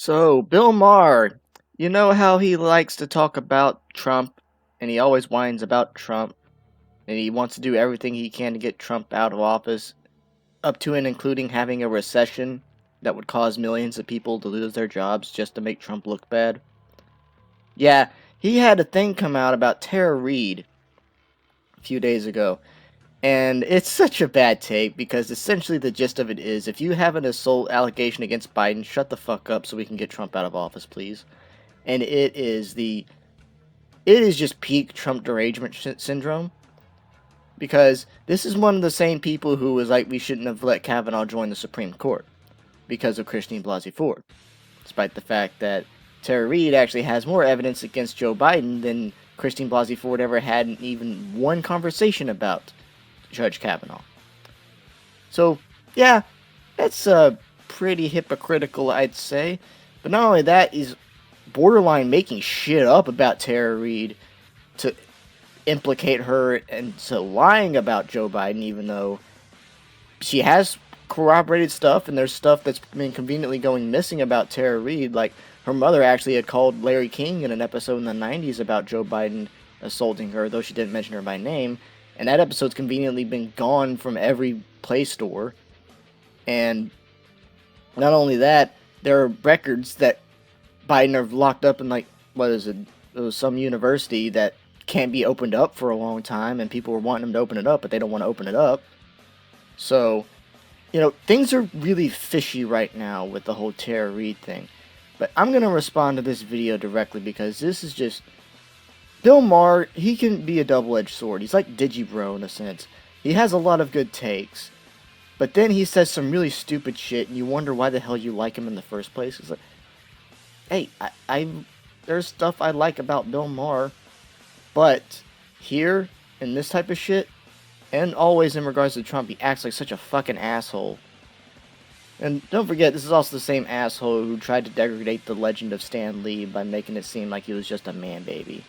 So, Bill Maher, you know how he likes to talk about Trump, and he always whines about Trump, and he wants to do everything he can to get Trump out of office, up to and including having a recession that would cause millions of people to lose their jobs just to make Trump look bad? Yeah, he had a thing come out about Tara Reid a few days ago, and it's such a bad take because essentially the gist of it is if you have an assault allegation against Biden, shut the fuck up so we can get Trump out of office, please. And it is just peak Trump derangement syndrome, because this is one of the same people who was like, we shouldn't have let Kavanaugh join the Supreme Court because of Christine Blasey Ford, despite the fact that Tara Reid actually has more evidence against Joe Biden than Christine Blasey Ford ever had in even one conversation about Judge Kavanaugh. So, yeah, that's pretty hypocritical, I'd say. But not only that, he's borderline making shit up about Tara Reid to implicate her into lying about Joe Biden, even though she has corroborated stuff, and there's stuff that's been conveniently going missing about Tara Reid. Like, her mother actually had called Larry King in an episode in the 90s about Joe Biden assaulting her, though she didn't mention her by name. And that episode's conveniently been gone from every Play Store. And not only that, there are records that Biden are locked up in, like, what is it? It was some university that can't be opened up for a long time, and people were wanting them to open it up, but they don't want to open it up. So, things are really fishy right now with the whole Tara Reid thing. But I'm going to respond to this video directly because this is just... Bill Maher, he can be a double-edged sword. He's like Digibro in a sense. He has a lot of good takes, but then he says some really stupid shit, and you wonder why the hell you like him in the first place. It's like, hey, there's stuff I like about Bill Maher, but here, in this type of shit, and always in regards to Trump, he acts like such a fucking asshole. And don't forget, this is also the same asshole who tried to degrade the legend of Stan Lee by making it seem like he was just a man-baby.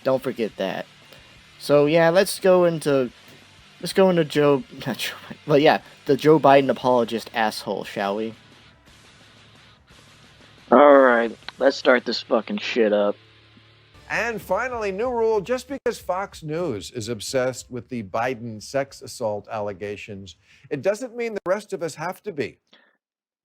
Don't forget that. So yeah, let's go into Joe, not Joe, but yeah, the Joe Biden apologist asshole, shall we? Alright, let's start this fucking shit up. And finally, new rule: just because Fox News is obsessed with the Biden sex assault allegations, it doesn't mean the rest of us have to be.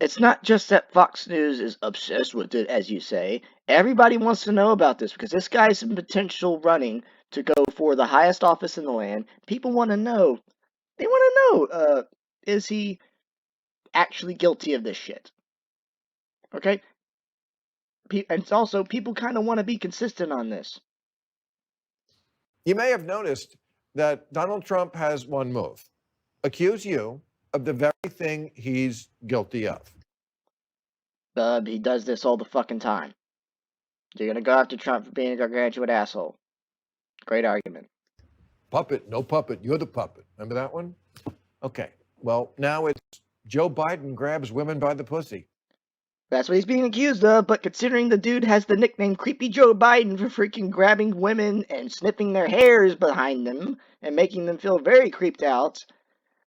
It's not just that Fox News is obsessed with it, as you say. Everybody wants to know about this because this guy's in potential running to go for the highest office in the land. People want to know. They want to know, is he actually guilty of this shit? Okay? And it's also, people kind of want to be consistent on this. You may have noticed that Donald Trump has one move: accuse you of the very thing he's guilty of. He does this all the fucking time. You're gonna go after Trump for being a gargantuan asshole. Great argument. Puppet, no puppet, you're the puppet. Remember that one? Okay, well, now it's Joe Biden grabs women by the pussy. That's what he's being accused of, but considering the dude has the nickname Creepy Joe Biden for freaking grabbing women and snipping their hairs behind them and making them feel very creeped out,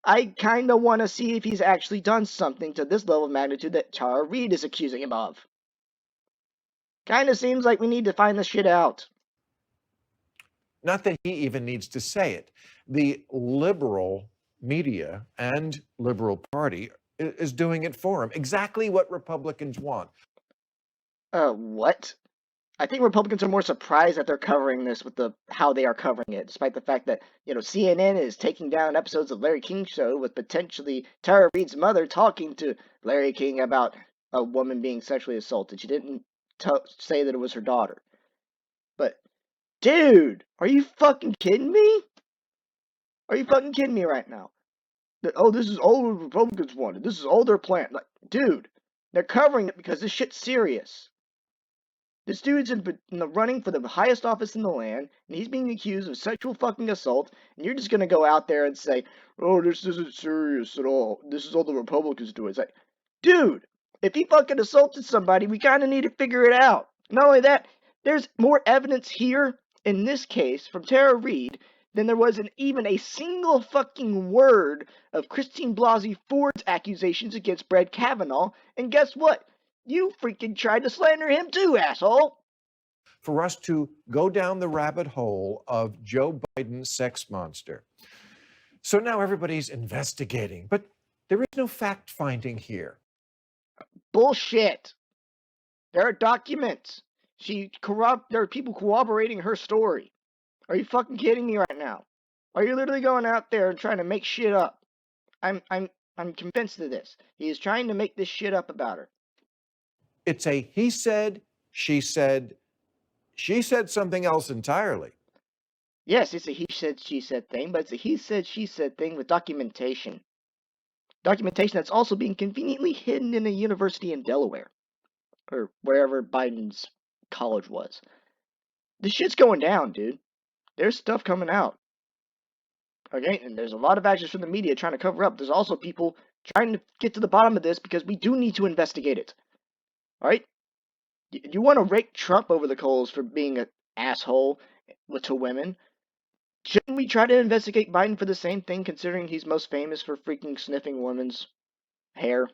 I kinda wanna see if he's actually done something to this level of magnitude that Tara Reid is accusing him of. Kinda seems like we need to find this shit out. Not that he even needs to say it. The liberal media and liberal party is doing it for him. Exactly what Republicans want. What? I think Republicans are more surprised that they're covering this with how they are covering it, despite the fact that, CNN is taking down episodes of Larry King's show with potentially Tara Reid's mother talking to Larry King about a woman being sexually assaulted. She didn't say that it was her daughter. But, dude, are you fucking kidding me? Are you fucking kidding me right now? This is all the Republicans wanted. This is all their plan. Like, dude, they're covering it because this shit's serious. This dude's in the running for the highest office in the land, and he's being accused of sexual fucking assault, and you're just gonna go out there and say, oh, this isn't serious at all. This is all the Republicans do. It's like, dude, if he fucking assaulted somebody, we kinda need to figure it out. Not only that, there's more evidence here, in this case, from Tara Reid, than there was in even a single fucking word of Christine Blasey Ford's accusations against Brett Kavanaugh, and guess what? You freaking tried to slander him too, asshole. For us to go down the rabbit hole of Joe Biden's sex monster. So now everybody's investigating, but there is no fact finding here. Bullshit. There are documents. There are people corroborating her story. Are you fucking kidding me right now? Are you literally going out there and trying to make shit up? I'm convinced of this. He is trying to make this shit up about her. It's a he said, she said something else entirely. Yes, it's a he said, she said thing, but it's a he said, she said thing with documentation. Documentation that's also being conveniently hidden in a university in Delaware. Or wherever Biden's college was. This shit's going down, dude. There's stuff coming out. Okay, and there's a lot of actions from the media trying to cover up. There's also people trying to get to the bottom of this because we do need to investigate it. Alright? You want to rake Trump over the coals for being an asshole to women? Shouldn't we try to investigate Biden for the same thing, considering he's most famous for freaking sniffing women's hair?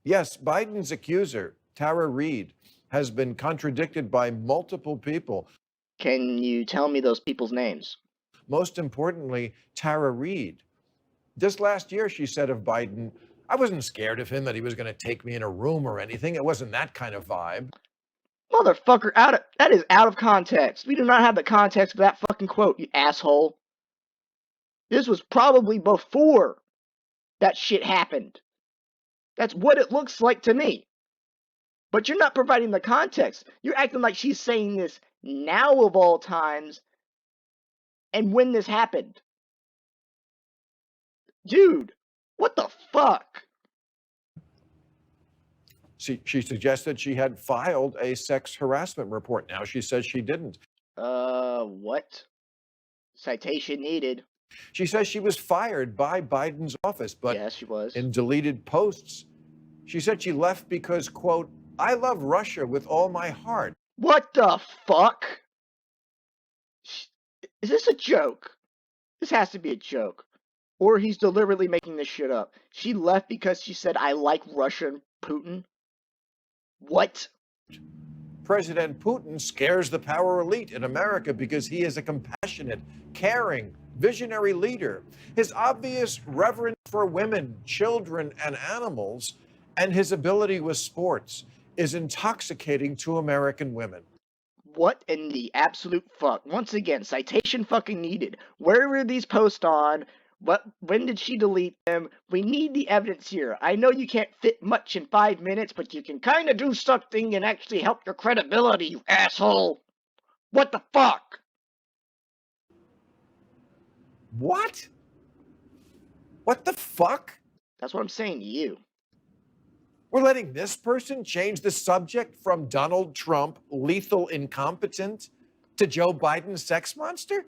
Yes, Biden's accuser, Tara Reid, has been contradicted by multiple people. Can you tell me those people's names? Most importantly, Tara Reid. Just last year, she said of Biden, I wasn't scared of him that he was going to take me in a room or anything. It wasn't that kind of vibe. Motherfucker, that is out of context. We do not have the context for that fucking quote, you asshole. This was probably before that shit happened. That's what it looks like to me. But you're not providing the context. You're acting like she's saying this now of all times and when this happened. Dude, what the fuck? She suggested she had filed a sex harassment report. Now she says she didn't. What? Citation needed. She says she was fired by Biden's office, but yes, she was. In deleted posts, she said she left because, quote, I love Russia with all my heart. What the fuck? Is this a joke? This has to be a joke. Or he's deliberately making this shit up. She left because she said, I like Russia and Putin? What? President Putin scares the power elite in America because he is a compassionate, caring, visionary leader. His obvious reverence for women, children, and animals, and his ability with sports is intoxicating to American women. What in the absolute fuck? Once again, citation fucking needed. Where were these posts on? When did she delete them? We need the evidence here. I know you can't fit much in 5 minutes, but you can kind of do something and actually help your credibility, you asshole. What the fuck? What? What the fuck? That's what I'm saying to you. We're letting this person change the subject from Donald Trump, lethal incompetent, to Joe Biden, sex monster?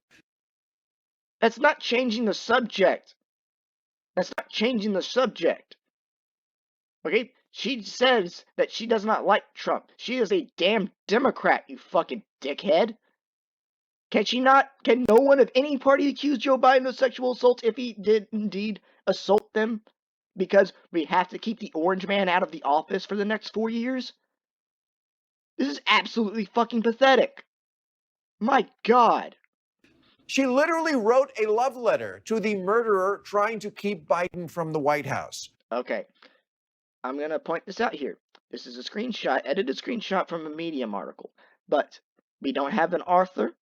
That's not changing the subject. That's not changing the subject. Okay? She says that she does not like Trump. She is a damn Democrat, you fucking dickhead. Can no one of any party accuse Joe Biden of sexual assault if he did indeed assault them? Because we have to keep the orange man out of the office for the next 4 years? This is absolutely fucking pathetic. My God. She literally wrote a love letter to the murderer trying to keep Biden from the White House. Okay. I'm going to point this out here. This is a screenshot, edited screenshot from a Medium article. But we don't have an author,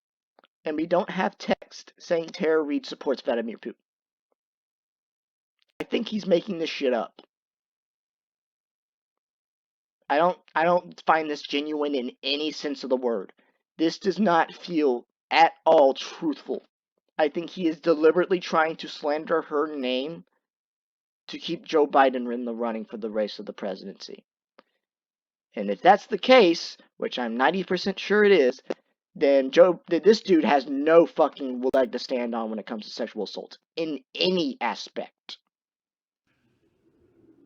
and we don't have text saying Tara Reid supports Vladimir Putin. I think he's making this shit up. I don't find this genuine in any sense of the word. This does not feel at all truthful. I think he is deliberately trying to slander her name to keep Joe Biden in the running for the race of the presidency. And if that's the case, which I'm 90% sure it is, then this dude has no fucking leg to stand on when it comes to sexual assault in any aspect.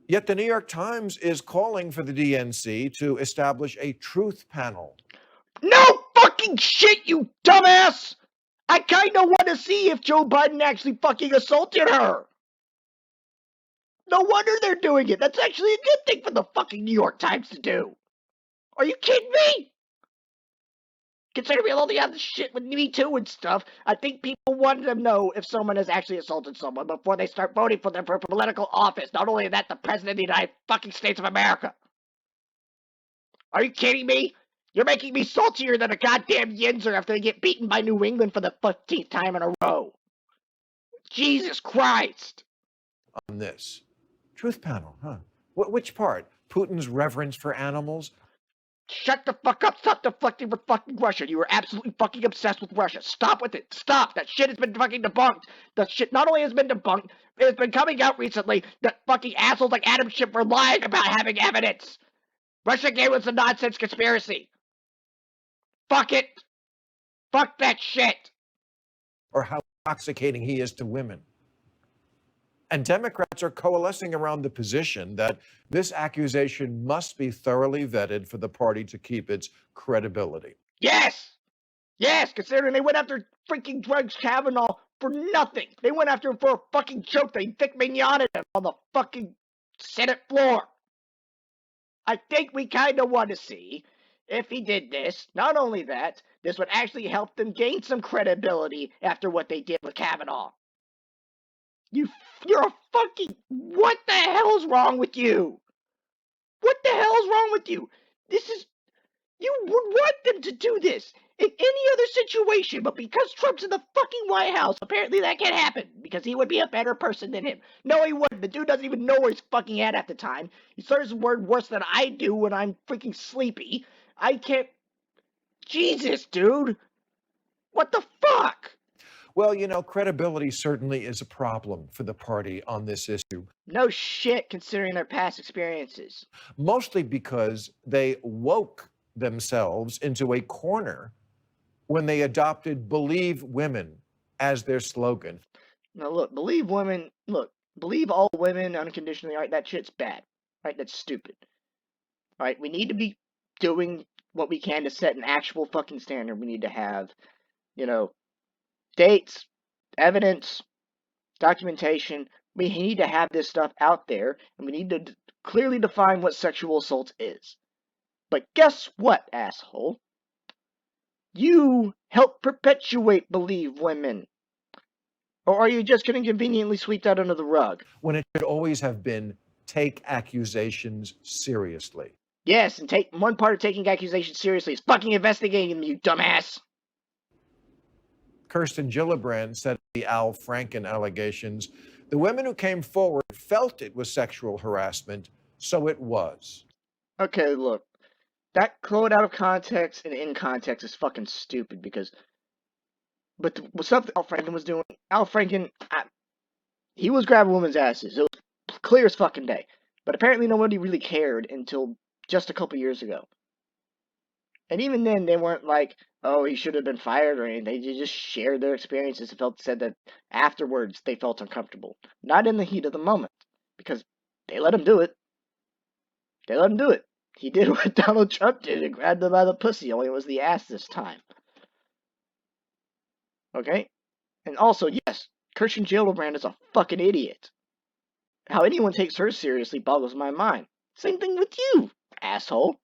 Yet the New York Times is calling for the DNC to establish a truth panel. No fucking shit, you dumbass! I kinda want to see if Joe Biden actually fucking assaulted her. No wonder they're doing it. That's actually a good thing for the fucking New York Times to do. Are you kidding me? Considering all the other shit with Me Too and stuff, I think people want to know if someone has actually assaulted someone before they start voting for them for political office. Not only that, the President of the United fucking States of America. Are you kidding me? You're making me saltier than a goddamn Yinzer after they get beaten by New England for the 15th time in a row. Jesus Christ. On this. Truth panel, huh? Which part? Putin's reverence for animals? Shut the fuck up. Stop deflecting with fucking Russia. You are absolutely fucking obsessed with Russia. Stop with it. Stop. That shit has been fucking debunked. That shit not only has been debunked, it has been coming out recently that fucking assholes like Adam Schiff were lying about having evidence. Russia gave us a nonsense conspiracy. Fuck it. Fuck that shit. Or how intoxicating he is to women. And Democrats are coalescing around the position that this accusation must be thoroughly vetted for the party to keep its credibility. Yes! Yes, considering they went after freaking Judge Kavanaugh for nothing. They went after him for a fucking joke. They Vic Mignoned him on the fucking Senate floor. I think we kind of want to see if he did this. Not only that, this would actually help them gain some credibility after what they did with Kavanaugh. You're a fucking... What the hell is wrong with you? What the hell is wrong with you? This is... You would want them to do this in any other situation, but because Trump's in the fucking White House, apparently that can't happen, because he would be a better person than him. No, he wouldn't. The dude doesn't even know where he's fucking at the time. He starts his word worse than I do when I'm freaking sleepy. I can't... Jesus, dude. What the fuck? Well, you know, credibility certainly is a problem for the party on this issue. No shit, considering their past experiences. Mostly because they woke themselves into a corner when they adopted Believe Women as their slogan. Now look, believe all women unconditionally, right? That shit's bad, right? That's stupid. Right? We need to be doing what we can to set an actual fucking standard. We need to have, dates, evidence, documentation. We need to have this stuff out there, and we need to clearly define what sexual assault is. But guess what, asshole? You help perpetuate Believe Women. Or are you just going to conveniently sweep that under the rug? When it should always have been take accusations seriously. Yes, and one part of taking accusations seriously is fucking investigating them, you dumbass. Kirsten Gillibrand said the Al Franken allegations, the women who came forward felt it was sexual harassment, so it was. Okay, look. That quote out of context and in context is fucking stupid because... But the stuff that Al Franken was doing... Al Franken... he was grabbing women's asses. It was clear as fucking day. But apparently nobody really cared until just a couple years ago. And even then, they weren't like, oh, he should have been fired or anything. They just shared their experiences and said that afterwards they felt uncomfortable. Not in the heat of the moment. Because they let him do it. They let him do it. He did what Donald Trump did and grabbed them by the pussy, only it was the ass this time. Okay? And also, yes, Kirsten Gillibrand is a fucking idiot. How anyone takes her seriously boggles my mind. Same thing with you, asshole.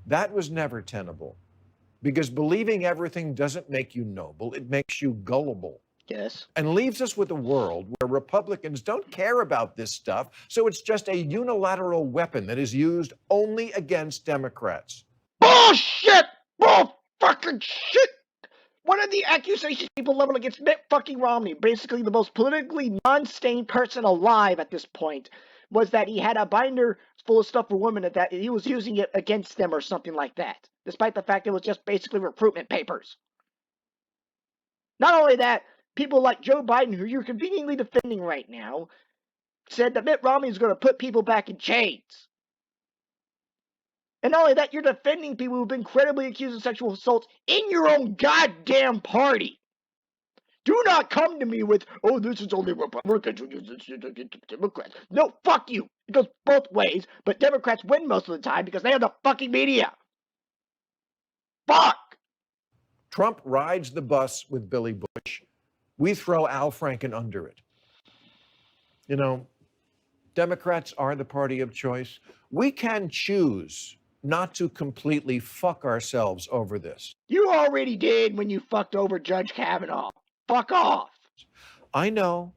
That was never tenable. Because believing everything doesn't make you noble, it makes you gullible. Yes. And leaves us with a world where Republicans don't care about this stuff, so it's just a unilateral weapon that is used only against Democrats. Bullshit! Bull fucking shit! One of the accusations people leveled against Mitt fucking Romney, basically the most politically non-stained person alive at this point, was that he had a binder full of stuff for women and that he was using it against them or something like that, despite the fact it was just basically recruitment papers. Not only that, people like Joe Biden, who you're conveniently defending right now, said that Mitt Romney is going to put people back in chains. And not only that, you're defending people who've been credibly accused of sexual assault in your own goddamn party. Do not come to me with, oh, this is only Republicans who use this against Democrats. No, fuck you. It goes both ways, but Democrats win most of the time because they have the fucking media. Fuck! Trump rides the bus with Billy Bush. We throw Al Franken under it. You know, Democrats are the party of choice. We can choose not to completely fuck ourselves over this. You already did when you fucked over Judge Kavanaugh. Fuck off. I know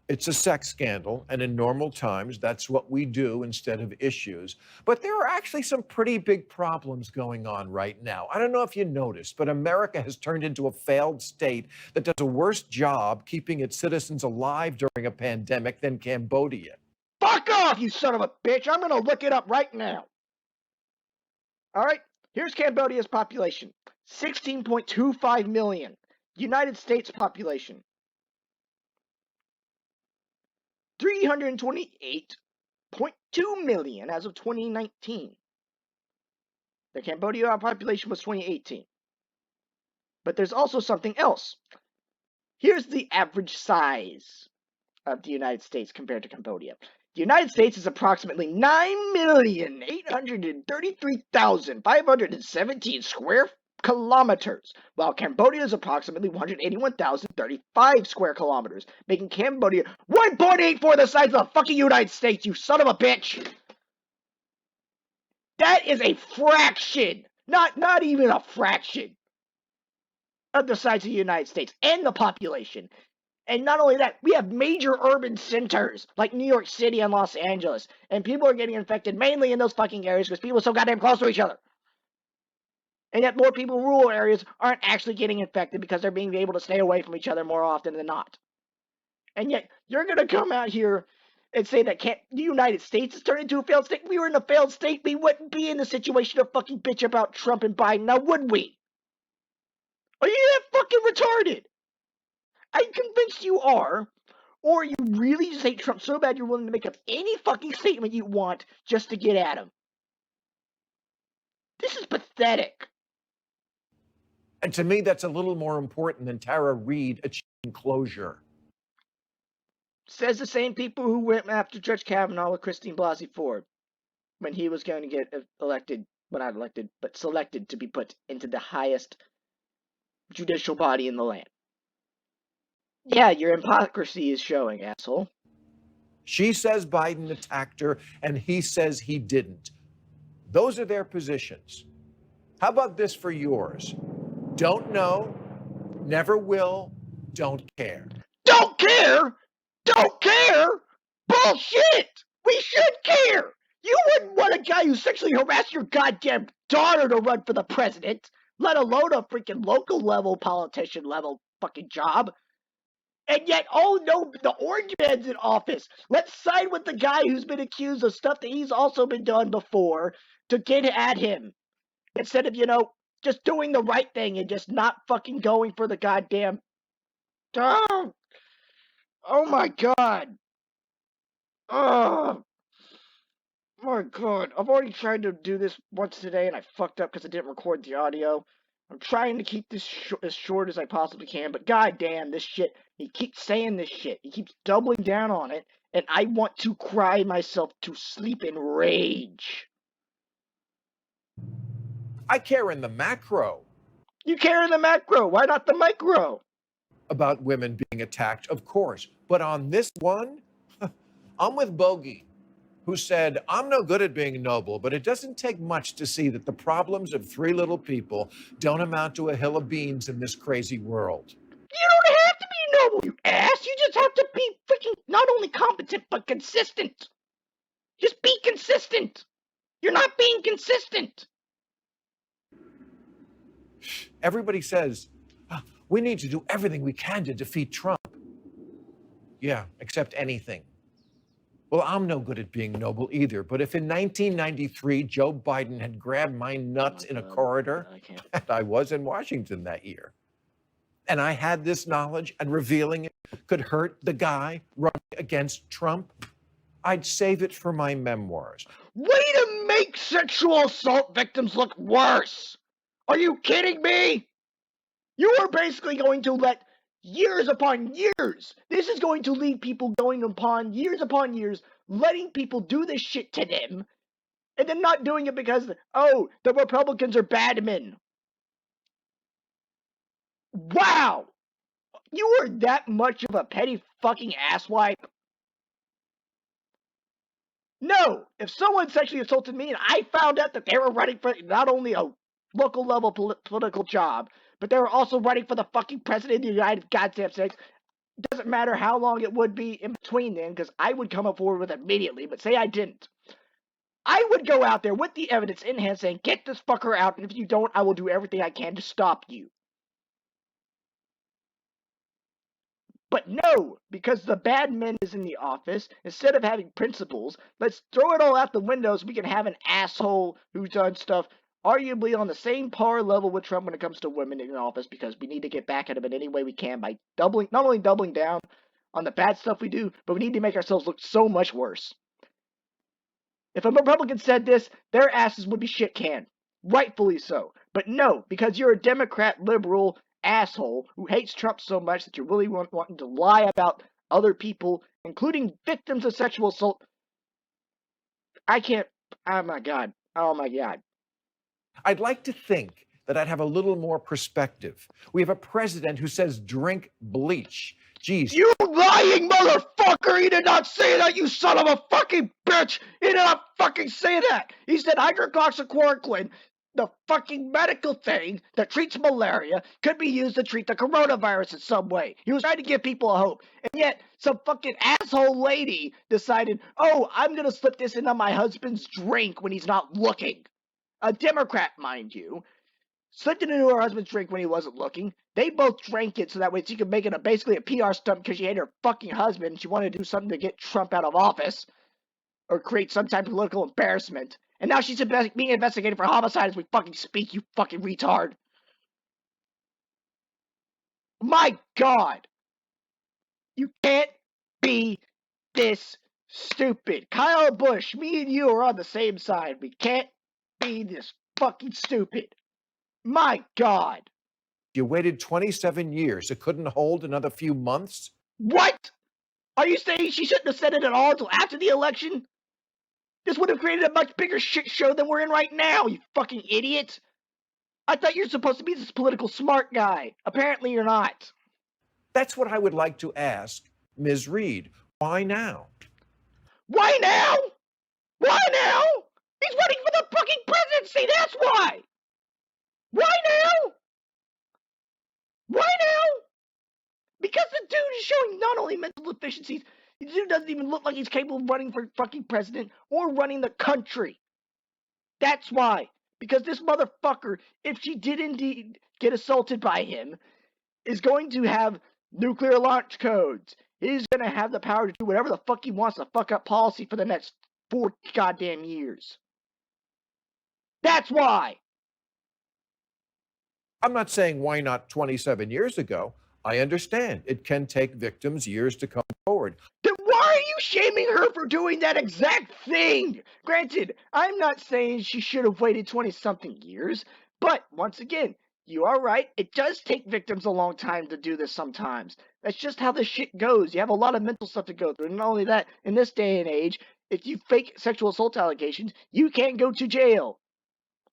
it's a sex scandal, and in normal times, that's what we do instead of issues. But there are actually some pretty big problems going on right now. I don't know if you noticed, but America has turned into a failed state that does a worse job keeping its citizens alive during a pandemic than Cambodia. Fuck off, you son of a bitch. I'm gonna look it up right now. All right, here's Cambodia's population. 16.25 million. United States population. 328.2 million as of 2019. The Cambodia population was 2018. But there's also something else. Here's the average size of the United States compared to Cambodia. The United States is approximately 9,833,517 square kilometers, while Cambodia is approximately 181,035 square kilometers, making Cambodia 1.84 the size of the fucking United States, you son of a bitch! That is a fraction, not even a fraction, of the size of the United States and the population. And not only that, we have major urban centers like New York City and Los Angeles, and people are getting infected mainly in those fucking areas because people are so goddamn close to each other. And yet more people in rural areas aren't actually getting infected because they're being able to stay away from each other more often than not. And yet you're going to come out here and say that the United States has turned into a failed state. If we were in a failed state, we wouldn't be in the situation of fucking bitch about Trump and Biden, now would we? Are you that fucking retarded? I'm convinced you are. Or you really just hate Trump so bad you're willing to make up any fucking statement you want just to get at him. This is pathetic. And to me, that's a little more important than Tara Reid achieving closure. Says the same people who went after Judge Kavanaugh with Christine Blasey Ford when he was going to get elected, well, not elected, but selected to be put into the highest judicial body in the land. Yeah, your hypocrisy is showing, asshole. She says Biden attacked her, and he says he didn't. Those are their positions. How about this for yours? Don't know, never will, don't care. Don't care? Don't care? Bullshit! We should care! You wouldn't want a guy who sexually harassed your goddamn daughter to run for the president, let alone a freaking local level politician level fucking job. And yet, oh no, the orange man's in office. Let's side with the guy who's been accused of stuff that he's also been done before to get at him. Instead of, just doing the right thing and just not fucking going for the goddamn... Oh my god. Oh my god. I've already tried to do this once today and I fucked up because I didn't record the audio. I'm trying to keep this as short as I possibly can, but goddamn, this shit. He keeps saying this shit. He keeps doubling down on it, and I want to cry myself to sleep in rage. I care in the macro. You care in the macro. Why not the micro? About women being attacked, of course. But on this one, I'm with Bogey, who said, I'm no good at being noble, but it doesn't take much to see that the problems of three little people don't amount to a hill of beans in this crazy world. You don't have to be noble, you ass. You just have to be freaking not only competent, but consistent. Just be consistent. You're not being consistent. Everybody says, we need to do everything we can to defeat Trump. Yeah, except anything. Well, I'm no good at being noble either, but if in 1993 Joe Biden had grabbed my nuts in a corridor, and I was in Washington that year, and I had this knowledge and revealing it could hurt the guy running against Trump, I'd save it for my memoirs. Way to make sexual assault victims look worse! Are you kidding me? You are basically going to let years upon years, this is going to lead people going upon years, letting people do this shit to them, and then not doing it because, oh, the Republicans are bad men. Wow! You are that much of a petty fucking asswipe? No, if someone sexually assaulted me and I found out that they were running for not only a local level political job, but they were also running for the fucking president of the United goddamn States, doesn't matter how long it would be in between then, because I would come up forward with it immediately, but say I didn't. I would go out there with the evidence in hand saying, get this fucker out, and if you don't, I will do everything I can to stop you. But no, because the bad man is in the office, instead of having principles, let's throw it all out the window so we can have an asshole who's done stuff arguably on the same par level with Trump when it comes to women in office, because we need to get back at him in any way we can by not only doubling down on the bad stuff we do, but we need to make ourselves look so much worse. If a Republican said this, their asses would be shit canned. Rightfully so. But no, because you're a Democrat liberal asshole who hates Trump so much that you're really wanting to lie about other people, including victims of sexual assault. I can't. Oh my God. Oh my God. I'd like to think that I'd have a little more perspective. We have a president who says drink bleach. Geez. You lying motherfucker! He did not say that, you son of a fucking bitch! He did not fucking say that! He said hydroxychloroquine, the fucking medical thing that treats malaria, could be used to treat the coronavirus in some way. He was trying to give people a hope. And yet, some fucking asshole lady decided, oh, I'm gonna slip this into my husband's drink when he's not looking. A Democrat, mind you. Slipped it into her husband's drink when he wasn't looking. They both drank it so that way she could make it basically a PR stunt because she hated her fucking husband and she wanted to do something to get Trump out of office or create some type of political embarrassment. And now she's being investigated for homicide as we fucking speak, you fucking retard. My God. You can't be this stupid. Kyle Busch, me and you are on the same side. We can't be this fucking stupid. My God. You waited 27 years. It couldn't hold another few months? What? Are you saying she shouldn't have said it at all until after the election? This would have created a much bigger shit show than we're in right now, you fucking idiot. I thought you're supposed to be this political smart guy. Apparently you're not. That's what I would like to ask Ms. Reid. Why now? Why now? Why now? He's running for the fucking presidency, that's why. Why now? Why now? Because the dude is showing not only mental deficiencies, the dude doesn't even look like he's capable of running for fucking president or running the country. That's why. Because this motherfucker, if she did indeed get assaulted by him, is going to have nuclear launch codes. He's going to have the power to do whatever the fuck he wants to fuck up policy for the next 4 goddamn years. That's why. I'm not saying why not 27 years ago. I understand it can take victims years to come forward. Then why are you shaming her for doing that exact thing? Granted, I'm not saying she should have waited 20-something years, but once again, you are right. It does take victims a long time to do this sometimes. That's just how this shit goes. You have a lot of mental stuff to go through. And not only that, in this day and age, if you fake sexual assault allegations, you can't go to jail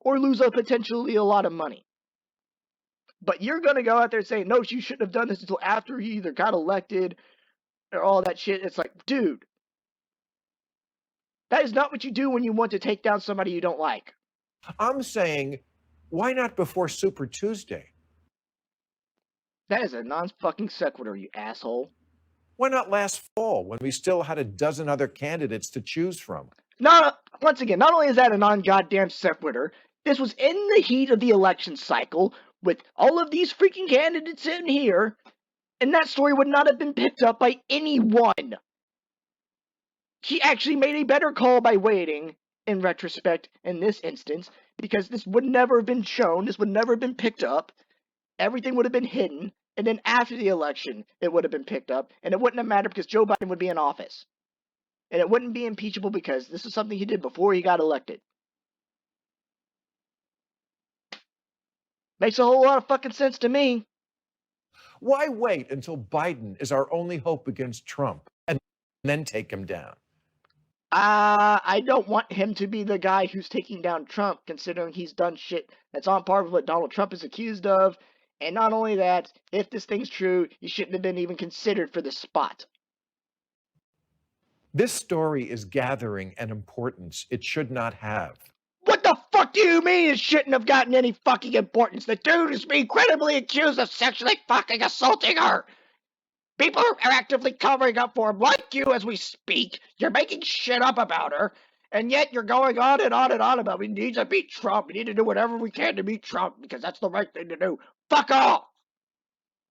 or lose potentially a lot of money. But you're going to go out there and say, no, you shouldn't have done this until after he either got elected or all that shit. It's like, dude, that is not what you do when you want to take down somebody you don't like. I'm saying, why not before Super Tuesday? That is a non-fucking sequitur, you asshole. Why not last fall when we still had a dozen other candidates to choose from? Once again, not only is that a non-goddamn sequitur, this was in the heat of the election cycle with all of these freaking candidates in here, and that story would not have been picked up by anyone. She actually made a better call by waiting, in retrospect, in this instance, because this would never have been shown, this would never have been picked up, everything would have been hidden, and then after the election, it would have been picked up, and it wouldn't have mattered because Joe Biden would be in office. And it wouldn't be impeachable because this is something he did before he got elected. Makes a whole lot of fucking sense to me. Why wait until Biden is our only hope against Trump and then take him down? I don't want him to be the guy who's taking down Trump, considering he's done shit that's on par with what Donald Trump is accused of. And not only that, if this thing's true, he shouldn't have been even considered for this spot. This story is gathering an importance it should not have. What the fuck do you mean it shouldn't have gotten any fucking importance? The dude is being credibly accused of sexually fucking assaulting her. People are actively covering up for him, like you as we speak. You're making shit up about her, and yet you're going on and on and on about we need to beat Trump. We need to do whatever we can to beat Trump because that's the right thing to do. Fuck off!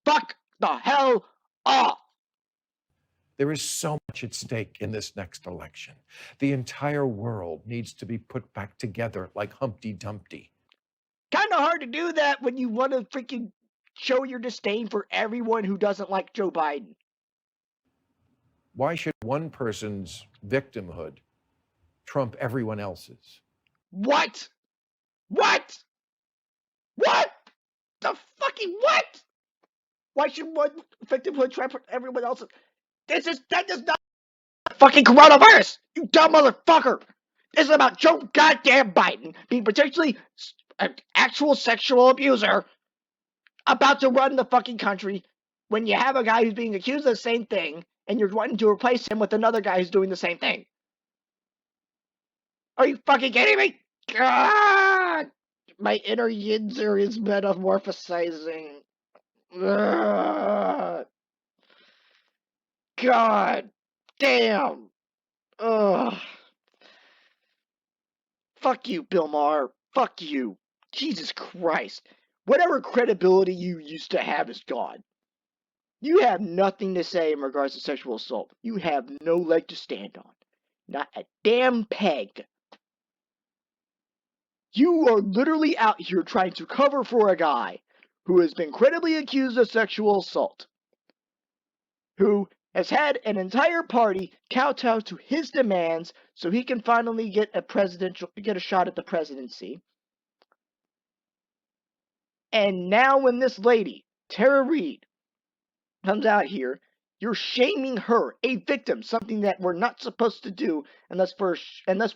Fuck the hell off! There is so much at stake in this next election. The entire world needs to be put back together like Humpty Dumpty. Kind of hard to do that when you want to freaking show your disdain for everyone who doesn't like Joe Biden. Why should one person's victimhood trump everyone else's? What? What? What? The fucking what? Why should one victimhood trump everyone else's? That does not fucking coronavirus, you dumb motherfucker. This is about Joe goddamn Biden being potentially an actual sexual abuser about to run the fucking country when you have a guy who's being accused of the same thing and you're wanting to replace him with another guy who's doing the same thing. Are you fucking kidding me? God! My inner Yinzer is metamorphosizing. Ugh. God damn. Ugh. Fuck you, Bill Maher. Fuck you. Jesus Christ. Whatever credibility you used to have is gone. You have nothing to say in regards to sexual assault. You have no leg to stand on. Not a damn peg. You are literally out here trying to cover for a guy who has been credibly accused of sexual assault, who has had an entire party kowtow to his demands so he can finally get a shot at the presidency. And now when this lady, Tara Reid, comes out here, you're shaming her, a victim, something that we're not supposed to do unless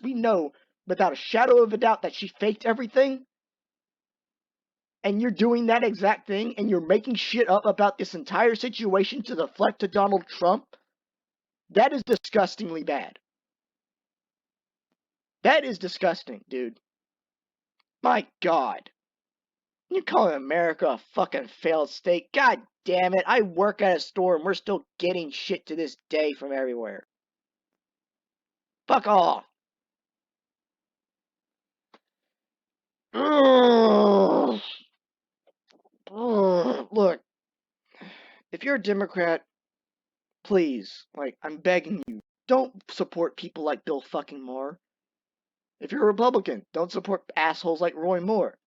we know without a shadow of a doubt that she faked everything. And you're doing that exact thing, and you're making shit up about this entire situation to deflect to Donald Trump. That is disgustingly bad. That is disgusting, dude. My God. You calling America a fucking failed state? God damn it. I work at a store and we're still getting shit to this day from everywhere. Fuck off. Ugh. Ugh. Look, if you're a Democrat, please, I'm begging you, don't support people like Bill fucking Maher. If you're a Republican, don't support assholes like Roy Moore.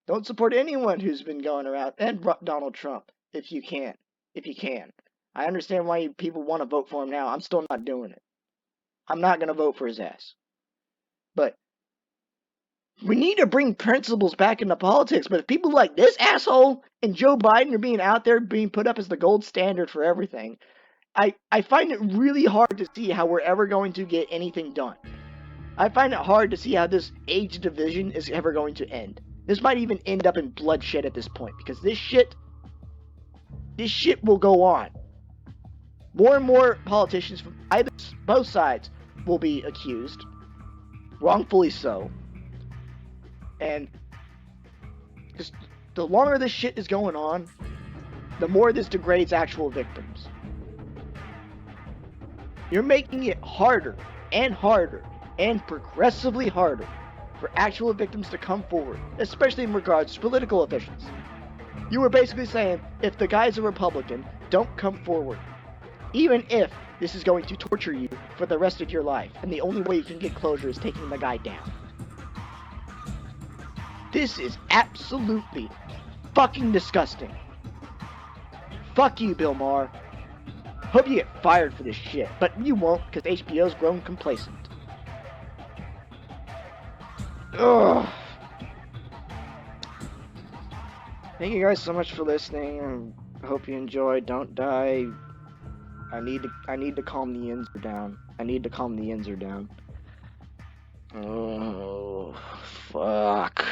Don't support anyone who's been going around, and Donald Trump, if you can. If you can. I understand why people want to vote for him now. I'm still not doing it. I'm not going to vote for his ass. But we need to bring principles back into politics. But if people like this asshole and Joe Biden are being out there being put up as the gold standard for everything, I find it really hard to see how we're ever going to get anything done. I find it hard to see how this age division is ever going to end. This might even end up in bloodshed at this point, because this shit will go on. More and more politicians from both sides will be accused, wrongfully so. And just the longer this shit is going on, the more this degrades actual victims. You're making it harder and harder and progressively harder for actual victims to come forward, especially in regards to political officials. You were basically saying, if the guy's a Republican, don't come forward. Even if this is going to torture you for the rest of your life, and the only way you can get closure is taking the guy down. This is absolutely fucking disgusting. Fuck you, Bill Maher. Hope you get fired for this shit, but you won't, because HBO's grown complacent. Ugh. Thank you guys so much for listening. I hope you enjoyed. Don't die. I need to calm the Yinzer down. Oh, fuck.